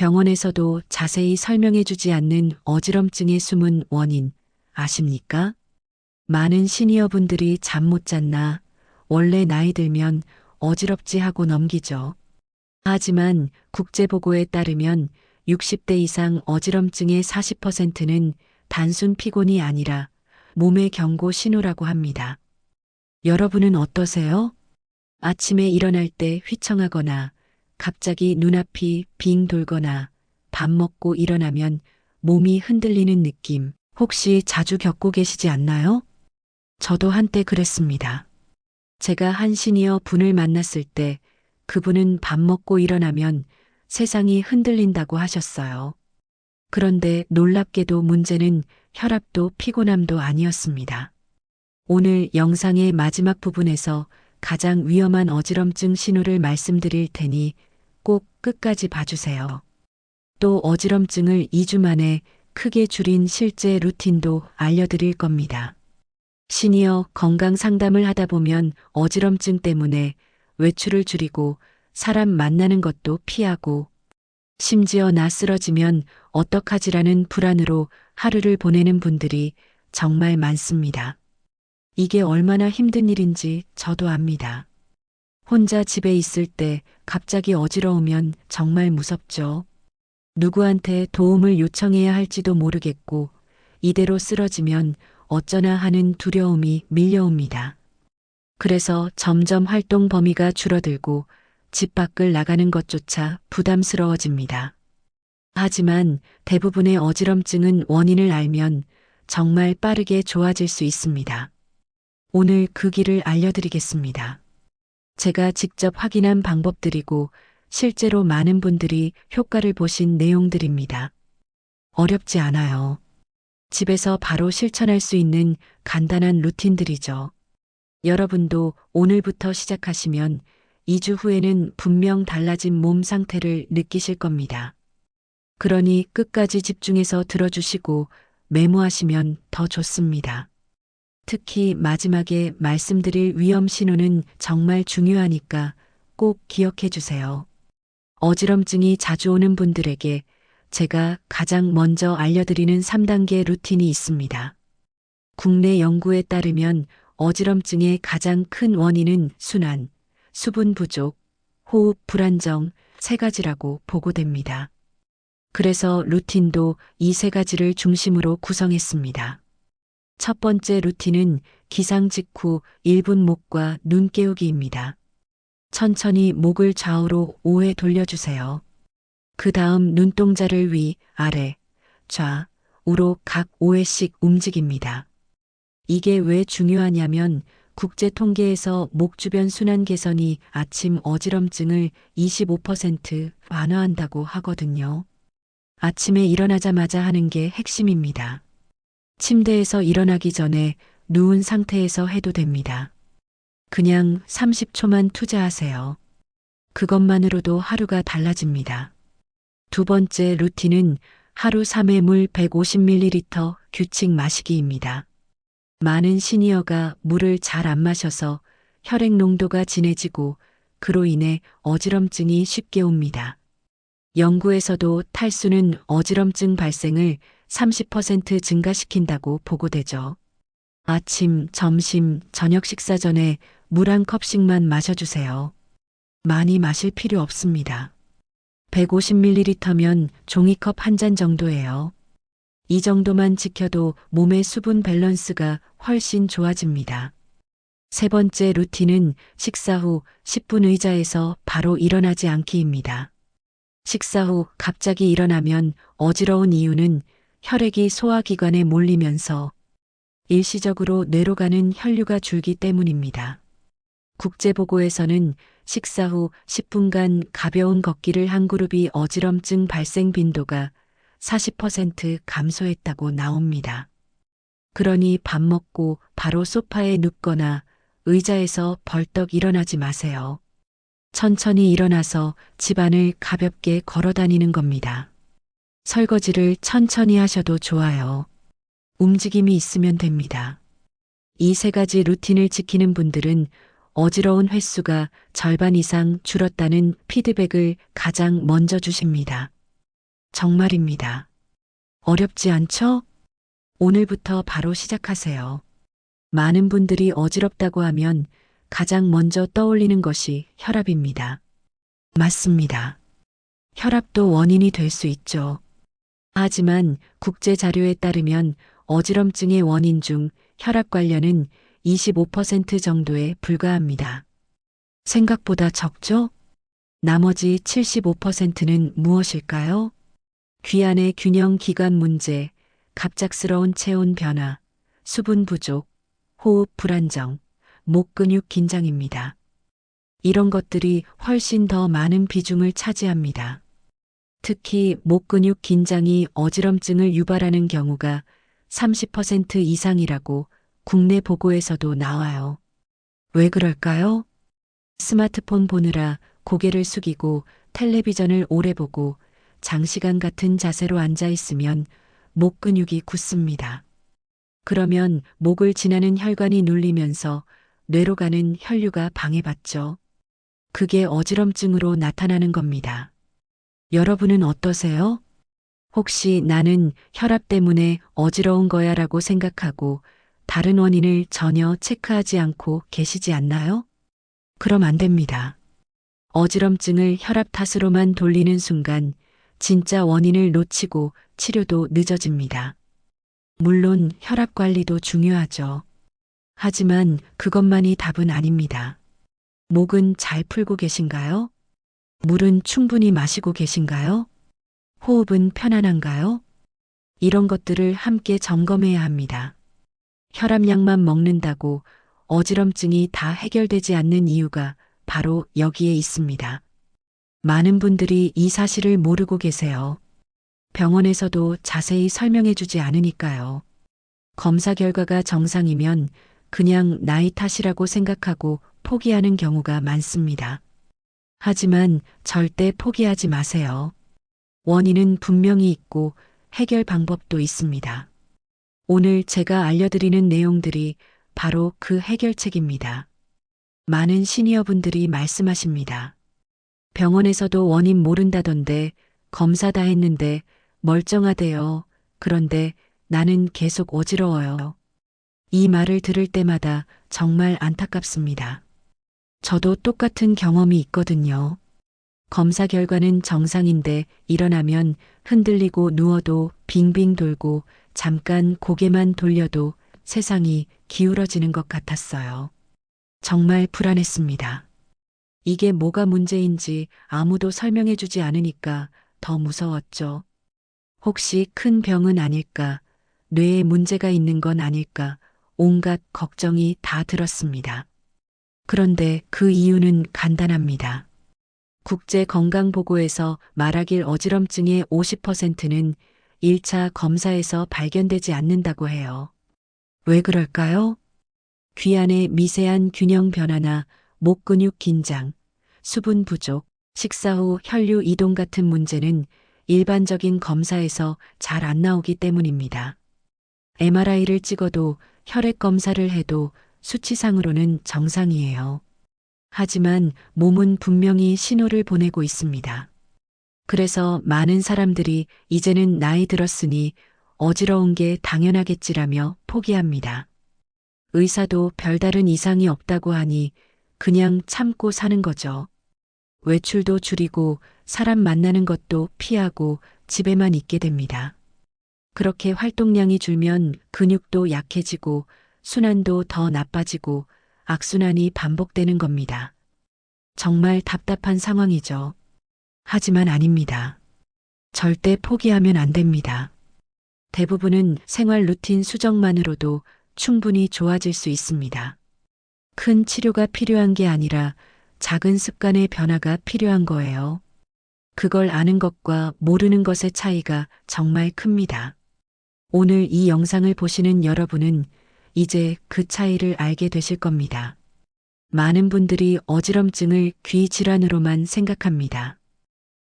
병원에서도 자세히 설명해주지 않는 어지럼증의 숨은 원인 아십니까? 많은 시니어분들이 잠 못 잤나, 원래 나이 들면 어지럽지 하고 넘기죠. 하지만 국제보고에 따르면 60대 이상 어지럼증의 40%는 단순 피곤이 아니라 몸의 경고 신호라고 합니다. 여러분은 어떠세요? 아침에 일어날 때 휘청하거나 갑자기 눈앞이 빙 돌거나 밥 먹고 일어나면 몸이 흔들리는 느낌 혹시 자주 겪고 계시지 않나요? 저도 한때 그랬습니다. 제가 한 시니어 분을 만났을 때 그분은 밥 먹고 일어나면 세상이 흔들린다고 하셨어요. 그런데 놀랍게도 문제는 혈압도 피곤함도 아니었습니다. 오늘 영상의 마지막 부분에서 가장 위험한 어지럼증 신호를 말씀드릴 테니 꼭 끝까지 봐주세요. 또 어지럼증을 2주 만에 크게 줄인 실제 루틴도 알려드릴 겁니다. 시니어 건강 상담을 하다 보면 어지럼증 때문에 외출을 줄이고 사람 만나는 것도 피하고 심지어 나 쓰러지면 어떡하지라는 불안으로 하루를 보내는 분들이 정말 많습니다. 이게 얼마나 힘든 일인지 저도 압니다. 혼자 집에 있을 때 갑자기 어지러우면 정말 무섭죠. 누구한테 도움을 요청해야 할지도 모르겠고 이대로 쓰러지면 어쩌나 하는 두려움이 밀려옵니다. 그래서 점점 활동 범위가 줄어들고 집 밖을 나가는 것조차 부담스러워집니다. 하지만 대부분의 어지럼증은 원인을 알면 정말 빠르게 좋아질 수 있습니다. 오늘 그 길을 알려드리겠습니다. 제가 직접 확인한 방법들이고 실제로 많은 분들이 효과를 보신 내용들입니다. 어렵지 않아요. 집에서 바로 실천할 수 있는 간단한 루틴들이죠. 여러분도 오늘부터 시작하시면 2주 후에는 분명 달라진 몸 상태를 느끼실 겁니다. 그러니 끝까지 집중해서 들어주시고 메모하시면 더 좋습니다. 특히 마지막에 말씀드릴 위험 신호는 정말 중요하니까 꼭 기억해 주세요. 어지럼증이 자주 오는 분들에게 제가 가장 먼저 알려드리는 3단계 루틴이 있습니다. 국내 연구에 따르면 어지럼증의 가장 큰 원인은 순환, 수분 부족, 호흡 불안정 3가지라고 보고됩니다. 그래서 루틴도 이 3가지를 중심으로 구성했습니다. 첫 번째 루틴은 기상 직후 1분 목과 눈 깨우기입니다. 천천히 목을 좌우로 5회 돌려주세요. 그 다음 눈동자를 위, 아래, 좌, 우로 각 5회씩 움직입니다. 이게 왜 중요하냐면 국제 통계에서 목 주변 순환 개선이 아침 어지럼증을 25% 완화한다고 하거든요. 아침에 일어나자마자 하는 게 핵심입니다. 침대에서 일어나기 전에 누운 상태에서 해도 됩니다. 그냥 30초만 투자하세요. 그것만으로도 하루가 달라집니다. 두 번째 루틴은 하루 3회 물 150ml 규칙 마시기입니다. 많은 시니어가 물을 잘 안 마셔서 혈액 농도가 진해지고 그로 인해 어지럼증이 쉽게 옵니다. 연구에서도 탈수는 어지럼증 발생을 30% 증가시킨다고 보고되죠. 아침, 점심, 저녁 식사 전에 물 한 컵씩만 마셔주세요. 많이 마실 필요 없습니다. 150ml면 종이컵 한 잔 정도예요. 이 정도만 지켜도 몸의 수분 밸런스가 훨씬 좋아집니다. 세 번째 루틴은 식사 후 10분 의자에서 바로 일어나지 않기입니다. 식사 후 갑자기 일어나면 어지러운 이유는 혈액이 소화기관에 몰리면서 일시적으로 뇌로 가는 혈류가 줄기 때문입니다. 국제보고에서는 식사 후 10분간 가벼운 걷기를 한 그룹이 어지럼증 발생 빈도가 40% 감소했다고 나옵니다. 그러니 밥 먹고 바로 소파에 눕거나 의자에서 벌떡 일어나지 마세요. 천천히 일어나서 집안을 가볍게 걸어 다니는 겁니다. 설거지를 천천히 하셔도 좋아요. 움직임이 있으면 됩니다. 이 3가지 루틴을 지키는 분들은 어지러운 횟수가 절반 이상 줄었다는 피드백을 가장 먼저 주십니다. 정말입니다. 어렵지 않죠? 오늘부터 바로 시작하세요. 많은 분들이 어지럽다고 하면 가장 먼저 떠올리는 것이 혈압입니다. 맞습니다. 혈압도 원인이 될 수 있죠. 하지만 국제 자료에 따르면 어지럼증의 원인 중 혈압 관련은 25% 정도에 불과합니다. 생각보다 적죠? 나머지 75%는 무엇일까요? 귀 안의 균형 기관 문제, 갑작스러운 체온 변화, 수분 부족, 호흡 불안정, 목 근육 긴장입니다. 이런 것들이 훨씬 더 많은 비중을 차지합니다. 특히 목 근육 긴장이 어지럼증을 유발하는 경우가 30% 이상이라고 국내 보고에서도 나와요. 왜 그럴까요? 스마트폰 보느라 고개를 숙이고 텔레비전을 오래 보고 장시간 같은 자세로 앉아 있으면 목 근육이 굳습니다. 그러면 목을 지나는 혈관이 눌리면서 뇌로 가는 혈류가 방해받죠. 그게 어지럼증으로 나타나는 겁니다. 여러분은 어떠세요? 혹시 나는 혈압 때문에 어지러운 거야 라고 생각하고 다른 원인을 전혀 체크하지 않고 계시지 않나요? 그럼 안 됩니다. 어지럼증을 혈압 탓으로만 돌리는 순간 진짜 원인을 놓치고 치료도 늦어집니다. 물론 혈압 관리도 중요하죠. 하지만 그것만이 답은 아닙니다. 목은 잘 풀고 계신가요? 물은 충분히 마시고 계신가요? 호흡은 편안한가요? 이런 것들을 함께 점검해야 합니다. 혈압약만 먹는다고 어지럼증이 다 해결되지 않는 이유가 바로 여기에 있습니다. 많은 분들이 이 사실을 모르고 계세요. 병원에서도 자세히 설명해 주지 않으니까요. 검사 결과가 정상이면 그냥 나이 탓이라고 생각하고 포기하는 경우가 많습니다. 하지만 절대 포기하지 마세요. 원인은 분명히 있고 해결 방법도 있습니다. 오늘 제가 알려드리는 내용들이 바로 그 해결책입니다. 많은 시니어분들이 말씀하십니다. 병원에서도 원인 모른다던데 검사 다 했는데 멀쩡하대요. 그런데 나는 계속 어지러워요. 이 말을 들을 때마다 정말 안타깝습니다. 저도 똑같은 경험이 있거든요. 검사 결과는 정상인데 일어나면 흔들리고 누워도 빙빙 돌고 잠깐 고개만 돌려도 세상이 기울어지는 것 같았어요. 정말 불안했습니다. 이게 뭐가 문제인지 아무도 설명해 주지 않으니까 더 무서웠죠. 혹시 큰 병은 아닐까? 뇌에 문제가 있는 건 아닐까? 온갖 걱정이 다 들었습니다. 그런데 그 이유는 간단합니다. 국제건강보고에서 말하길 어지럼증의 50%는 1차 검사에서 발견되지 않는다고 해요. 왜 그럴까요? 귀 안의 미세한 균형 변화나 목 근육 긴장, 수분 부족, 식사 후 혈류 이동 같은 문제는 일반적인 검사에서 잘 안 나오기 때문입니다. MRI를 찍어도 혈액 검사를 해도 수치상으로는 정상이에요. 하지만 몸은 분명히 신호를 보내고 있습니다. 그래서 많은 사람들이 이제는 나이 들었으니 어지러운 게 당연하겠지라며 포기합니다. 의사도 별다른 이상이 없다고 하니 그냥 참고 사는 거죠. 외출도 줄이고 사람 만나는 것도 피하고 집에만 있게 됩니다. 그렇게 활동량이 줄면 근육도 약해지고 순환도 더 나빠지고 악순환이 반복되는 겁니다. 정말 답답한 상황이죠. 하지만 아닙니다. 절대 포기하면 안 됩니다. 대부분은 생활 루틴 수정만으로도 충분히 좋아질 수 있습니다. 큰 치료가 필요한 게 아니라 작은 습관의 변화가 필요한 거예요. 그걸 아는 것과 모르는 것의 차이가 정말 큽니다. 오늘 이 영상을 보시는 여러분은 이제 그 차이를 알게 되실 겁니다. 많은 분들이 어지럼증을 귀 질환으로만 생각합니다.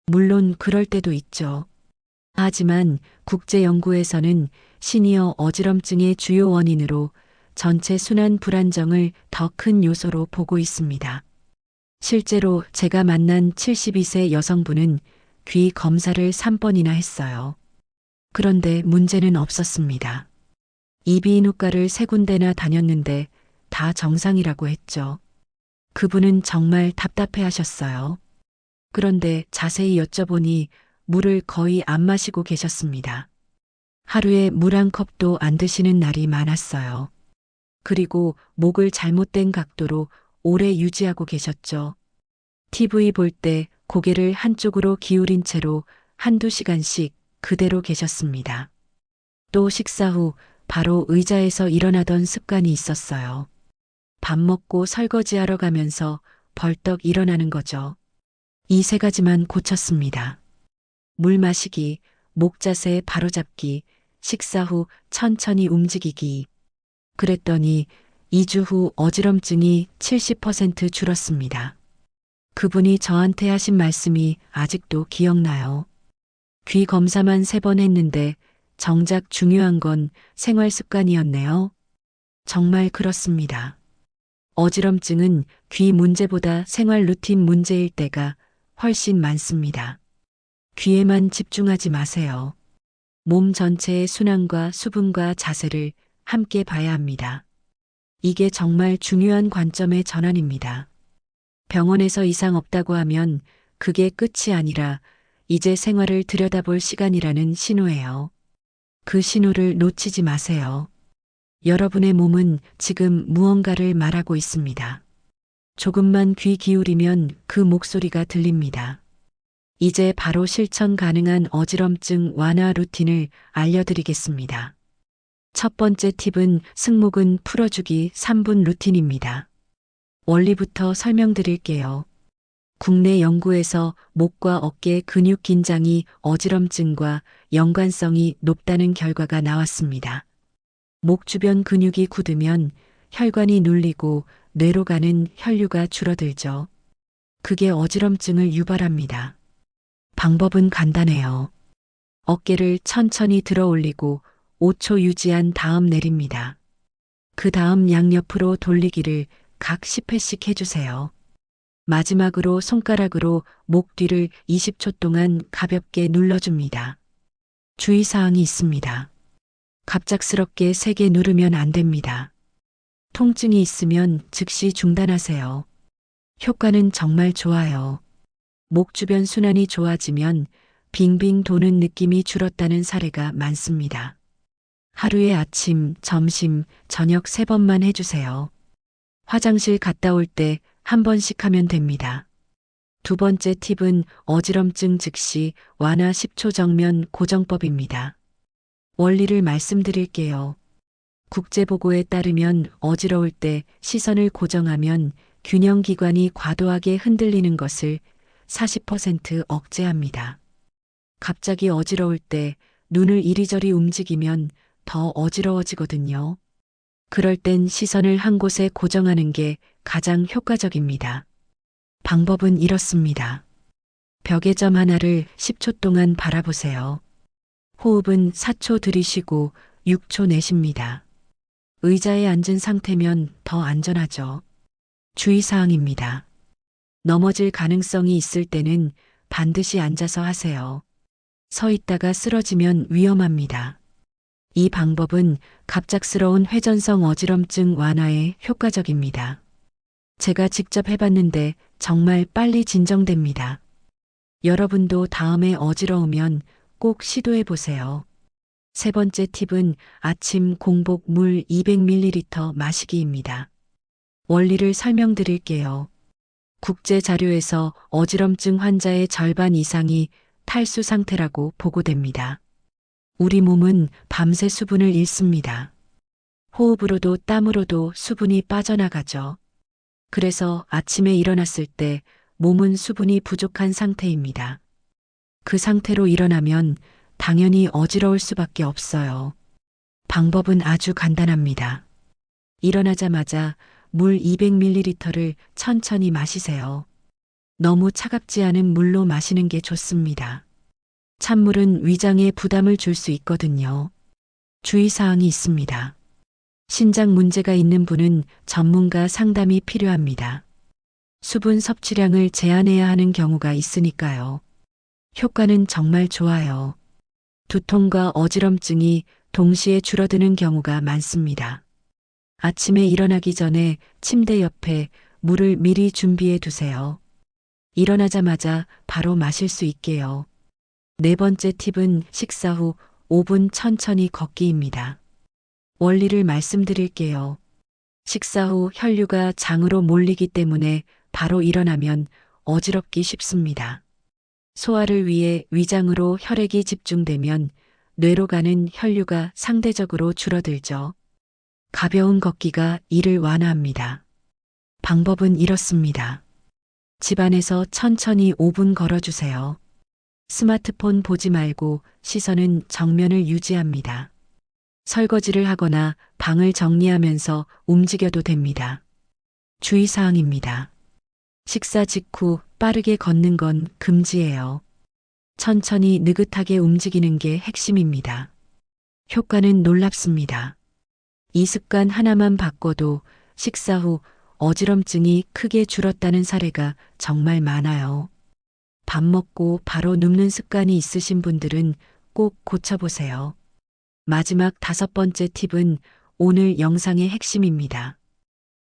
물론 그럴 때도 있죠. 하지만 국제연구에서는 시니어 어지럼증의 주요 원인으로 전체 순환 불안정을 더 큰 요소로 보고 있습니다. 실제로 제가 만난 72세 여성분은 귀 검사를 3번이나 했어요. 그런데 문제는 없었습니다. 이비인후과를 3군데나 다녔는데 다 정상이라고 했죠. 그분은 정말 답답해 하셨어요. 그런데 자세히 여쭤보니 물을 거의 안 마시고 계셨습니다. 하루에 물 한 컵도 안 드시는 날이 많았어요. 그리고 목을 잘못된 각도로 오래 유지하고 계셨죠. TV 볼 때 고개를 한쪽으로 기울인 채로 한두 시간씩 그대로 계셨습니다. 또 식사 후 바로 의자에서 일어나던 습관이 있었어요. 밥 먹고 설거지하러 가면서 벌떡 일어나는 거죠. 이 3가지만 고쳤습니다. 물 마시기, 목 자세 바로잡기, 식사 후 천천히 움직이기. 그랬더니 2주 후 어지럼증이 70% 줄었습니다. 그분이 저한테 하신 말씀이 아직도 기억나요. 귀 검사만 3번 했는데 정작 중요한 건 생활 습관이었네요. 정말 그렇습니다. 어지럼증은 귀 문제보다 생활 루틴 문제일 때가 훨씬 많습니다. 귀에만 집중하지 마세요. 몸 전체의 순환과 수분과 자세를 함께 봐야 합니다. 이게 정말 중요한 관점의 전환입니다. 병원에서 이상 없다고 하면 그게 끝이 아니라 이제 생활을 들여다볼 시간이라는 신호예요. 그 신호를 놓치지 마세요. 여러분의 몸은 지금 무언가를 말하고 있습니다. 조금만 귀 기울이면 그 목소리가 들립니다. 이제 바로 실천 가능한 어지럼증 완화 루틴을 알려드리겠습니다. 첫 번째 팁은 승모근 풀어주기 3분 루틴입니다. 원리부터 설명드릴게요. 국내 연구에서 목과 어깨 근육 긴장이 어지럼증과 연관성이 높다는 결과가 나왔습니다. 목 주변 근육이 굳으면 혈관이 눌리고 뇌로 가는 혈류가 줄어들죠. 그게 어지럼증을 유발합니다. 방법은 간단해요. 어깨를 천천히 들어 올리고 5초 유지한 다음 내립니다. 그 다음 양옆으로 돌리기를 각 10회씩 해주세요. 마지막으로 손가락으로 목 뒤를 20초 동안 가볍게 눌러줍니다. 주의사항이 있습니다. 갑작스럽게 세게 누르면 안 됩니다. 통증이 있으면 즉시 중단하세요. 효과는 정말 좋아요. 목 주변 순환이 좋아지면 빙빙 도는 느낌이 줄었다는 사례가 많습니다. 하루에 아침, 점심, 저녁 3번만 해주세요. 화장실 갔다 올 때 1번씩 하면 됩니다. 두 번째 팁은 어지럼증 즉시 완화 10초 정면 고정법입니다. 원리를 말씀드릴게요. 국제보고에 따르면 어지러울 때 시선을 고정하면 균형기관이 과도하게 흔들리는 것을 40% 억제합니다. 갑자기 어지러울 때 눈을 이리저리 움직이면 더 어지러워지거든요. 그럴 땐 시선을 한 곳에 고정하는 게 가장 효과적입니다. 방법은 이렇습니다. 벽의 점 하나를 10초 동안 바라보세요. 호흡은 4초 들이쉬고 6초 내쉽니다. 의자에 앉은 상태면 더 안전하죠. 주의사항입니다. 넘어질 가능성이 있을 때는 반드시 앉아서 하세요. 서 있다가 쓰러지면 위험합니다. 이 방법은 갑작스러운 회전성 어지럼증 완화에 효과적입니다. 제가 직접 해봤는데 정말 빨리 진정됩니다. 여러분도 다음에 어지러우면 꼭 시도해 보세요. 세 번째 팁은 아침 공복 물 200ml 마시기입니다. 원리를 설명드릴게요. 국제 자료에서 어지럼증 환자의 절반 이상이 탈수 상태라고 보고됩니다. 우리 몸은 밤새 수분을 잃습니다. 호흡으로도 땀으로도 수분이 빠져나가죠. 그래서 아침에 일어났을 때 몸은 수분이 부족한 상태입니다. 그 상태로 일어나면 당연히 어지러울 수밖에 없어요. 방법은 아주 간단합니다. 일어나자마자 물 200ml를 천천히 마시세요. 너무 차갑지 않은 물로 마시는 게 좋습니다. 찬물은 위장에 부담을 줄 수 있거든요. 주의사항이 있습니다. 신장 문제가 있는 분은 전문가 상담이 필요합니다. 수분 섭취량을 제한해야 하는 경우가 있으니까요. 효과는 정말 좋아요. 두통과 어지럼증이 동시에 줄어드는 경우가 많습니다. 아침에 일어나기 전에 침대 옆에 물을 미리 준비해 두세요. 일어나자마자 바로 마실 수 있게요. 네 번째 팁은 식사 후 5분 천천히 걷기입니다. 원리를 말씀드릴게요. 식사 후 혈류가 장으로 몰리기 때문에 바로 일어나면 어지럽기 쉽습니다. 소화를 위해 위장으로 혈액이 집중되면 뇌로 가는 혈류가 상대적으로 줄어들죠. 가벼운 걷기가 이를 완화합니다. 방법은 이렇습니다. 집안에서 천천히 5분 걸어주세요. 스마트폰 보지 말고 시선은 정면을 유지합니다. 설거지를 하거나 방을 정리하면서 움직여도 됩니다. 주의사항입니다. 식사 직후 빠르게 걷는 건 금지예요. 천천히 느긋하게 움직이는 게 핵심입니다. 효과는 놀랍습니다. 이 습관 하나만 바꿔도 식사 후 어지럼증이 크게 줄었다는 사례가 정말 많아요. 밥 먹고 바로 눕는 습관이 있으신 분들은 꼭 고쳐보세요. 마지막 5번째 팁은 오늘 영상의 핵심입니다.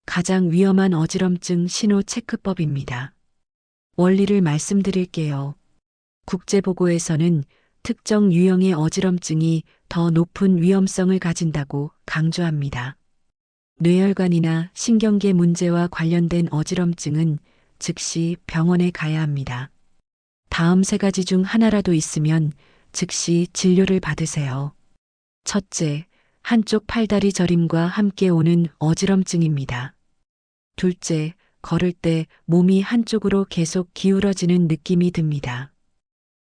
가장 위험한 어지럼증 신호 체크법입니다. 원리를 말씀드릴게요. 국제보고에서는 특정 유형의 어지럼증이 더 높은 위험성을 가진다고 강조합니다. 뇌혈관이나 신경계 문제와 관련된 어지럼증은 즉시 병원에 가야 합니다. 다음 3가지 중 하나라도 있으면 즉시 진료를 받으세요. 첫째, 한쪽 팔다리 저림과 함께 오는 어지럼증입니다. 둘째, 걸을 때 몸이 한쪽으로 계속 기울어지는 느낌이 듭니다.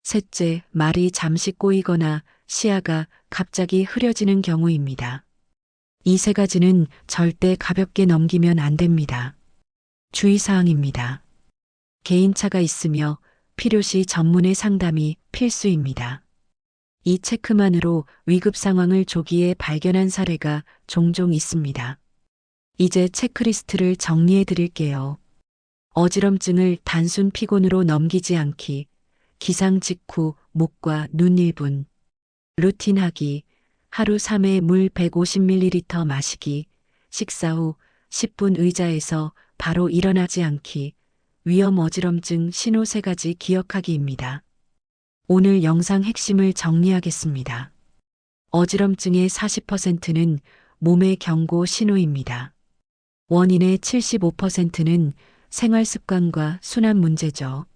셋째, 말이 잠시 꼬이거나 시야가 갑자기 흐려지는 경우입니다. 이 3가지는 절대 가볍게 넘기면 안 됩니다. 주의사항입니다. 개인차가 있으며 필요시 전문의 상담이 필수입니다. 이 체크만으로 위급 상황을 조기에 발견한 사례가 종종 있습니다. 이제 체크리스트를 정리해 드릴게요. 어지럼증을 단순 피곤으로 넘기지 않기, 기상 직후 목과 눈 1분, 루틴하기, 하루 3회 물 150ml 마시기, 식사 후 10분 의자에서 바로 일어나지 않기, 위험 어지럼증 신호 3가지 기억하기입니다. 오늘 영상 핵심을 정리하겠습니다. 어지럼증의 40%는 몸의 경고 신호입니다. 원인의 75%는 생활 습관과 순환 문제죠.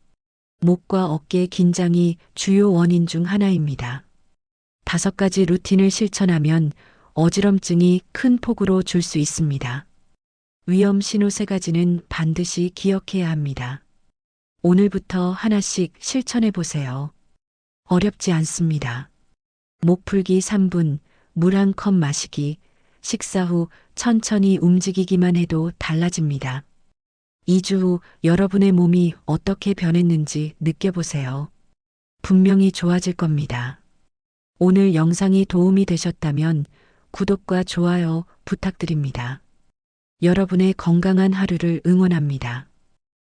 목과 어깨 긴장이 주요 원인 중 하나입니다. 5가지 루틴을 실천하면 어지럼증이 큰 폭으로 줄 수 있습니다. 위험 신호 3가지는 반드시 기억해야 합니다. 오늘부터 하나씩 실천해 보세요. 어렵지 않습니다. 목 풀기 3분, 물 1컵 마시기, 식사 후 천천히 움직이기만 해도 달라집니다. 2주 후 여러분의 몸이 어떻게 변했는지 느껴보세요. 분명히 좋아질 겁니다. 오늘 영상이 도움이 되셨다면 구독과 좋아요 부탁드립니다. 여러분의 건강한 하루를 응원합니다.